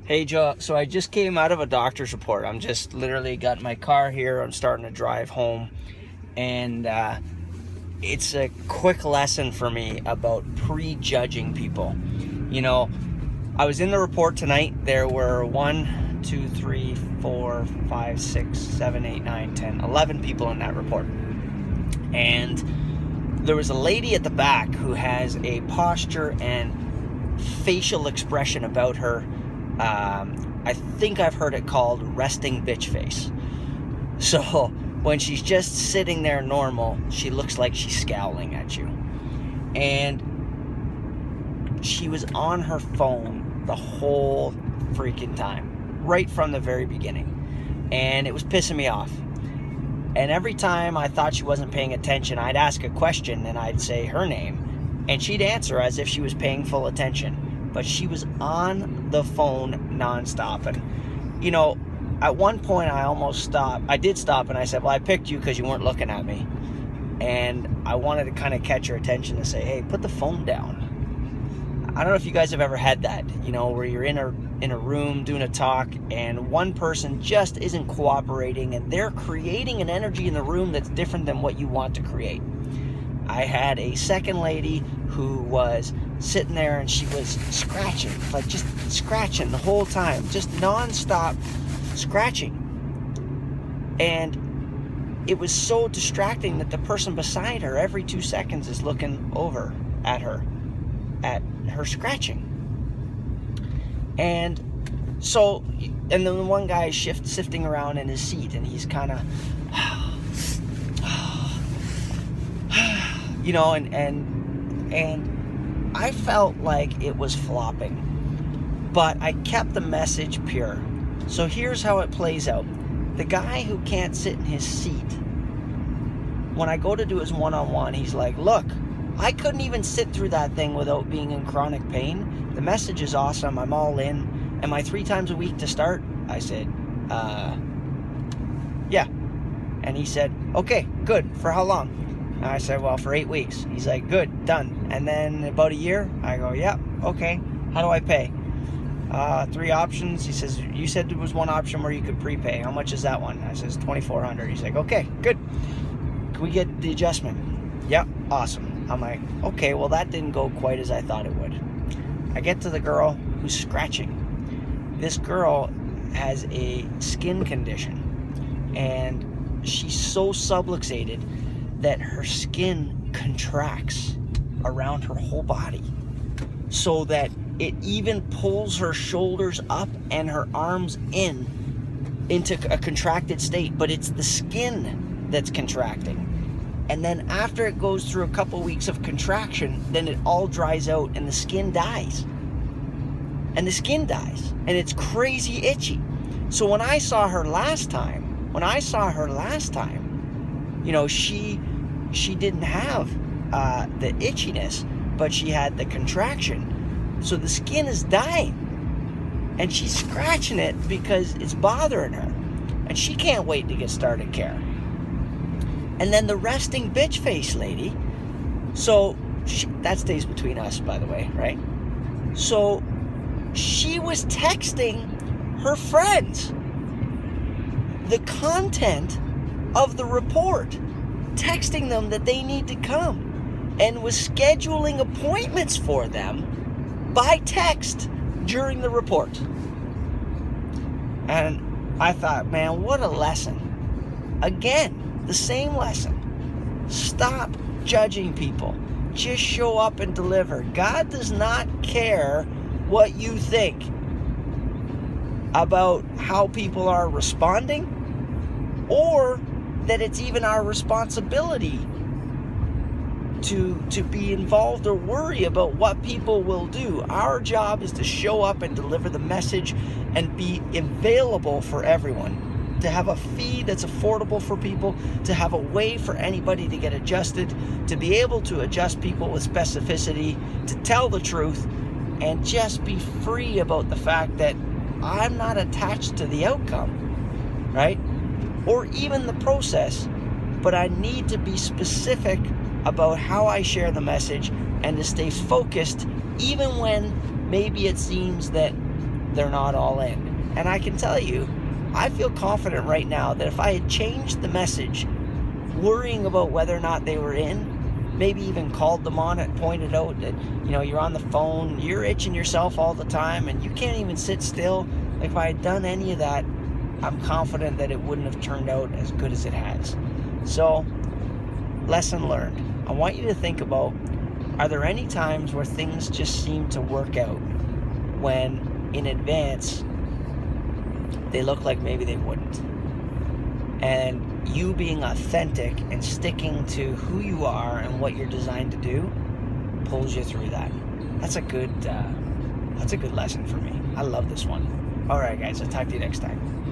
Hey Joe, so I just came out of a doctor's report. I'm just literally got in my car here. I'm starting to drive home, and it's a quick lesson for me about prejudging people. You know, I was in the report tonight. There were 1, 2, 3, 4, 5, 6, 7, 8, 9, 10, 11 people in that report. And there was a lady at the back who has a posture and facial expression about her. I think I've heard it called resting bitch face. So when she's just sitting there normal, she looks like she's scowling at you. And she was on her phone the whole freaking time, right from the very beginning. And it was pissing me off. And every time I thought she wasn't paying attention, I'd ask a question and I'd say her name, and she'd answer as if she was paying full attention. But she was on the phone nonstop. And, you know, at one point I almost stopped. I did stop and I said, well, I picked you because you weren't looking at me. And I wanted to kind of catch her attention and say, hey, put the phone down. I don't know if you guys have ever had that, you know, where you're in a room doing a talk and one person just isn't cooperating and they're creating an energy in the room that's different than what you want to create. I had a second lady who was sitting there and she was scratching, like just scratching the whole time, just non-stop scratching. And it was so distracting that the person beside her every 2 seconds is looking over at her scratching. And so, and then the one guy is sifting around in his seat and he's kind of you know, and I felt like it was flopping, but I kept the message pure. So here's how it plays out. The guy who can't sit in his seat, when I go to do his one-on-one, he's like, look, I couldn't even sit through that thing without being in chronic pain. The message is awesome. I'm all in. Am I 3 times a week to start? I said, yeah. And he said, okay, good. For how long? And I said, well, for 8 weeks. He's like, good, done. And then about a year, I go, yeah, okay. How do I pay? 3 options. He says, you said there was one option where you could prepay. How much is that one? I says, $2,400. He's like, okay, good. Can we get the adjustment? Yep, awesome. I'm like, okay, well, that didn't go quite as I thought it would. I get to the girl who's scratching. This girl has a skin condition, and she's so subluxated that her skin contracts around her whole body so that it even pulls her shoulders up and her arms into a contracted state, but it's the skin that's contracting. And then after it goes through a couple weeks of contraction, then it all dries out and the skin dies. And the skin dies, and it's crazy itchy. So when I saw her last time, you know, she didn't have the itchiness, but she had the contraction. So the skin is dying, and she's scratching it because it's bothering her, and she can't wait to get started care. And then the resting bitch face lady, so that stays between us, by the way, right? So she was texting her friends the content of the report, texting them that they need to come, and was scheduling appointments for them by text during the report. And I thought, man, what a lesson. Again, the same lesson. Stop judging people. Just show up and deliver. God does not care what you think about how people are responding, or that it's even our responsibility to be involved or worry about what people will do. Our job is to show up and deliver the message and be available for everyone. To have a fee that's affordable for people, to have a way for anybody to get adjusted, to be able to adjust people with specificity, to tell the truth, and just be free about the fact that I'm not attached to the outcome, right? Or even the process, but I need to be specific about how I share the message and to stay focused even when maybe it seems that they're not all in. And I can tell you, I feel confident right now that if I had changed the message, worrying about whether or not they were in, maybe even called them on it, pointed out that, you're on the phone, you're itching yourself all the time, and you can't even sit still. Like, if I had done any of that, I'm confident that it wouldn't have turned out as good as it has. So, lesson learned. I want you to think about, are there any times where things just seem to work out when in advance they look like maybe they wouldn't? And you being authentic and sticking to who you are and what you're designed to do pulls you through that. That's a good lesson for me. I love this one. All right, guys, I'll talk to you next time.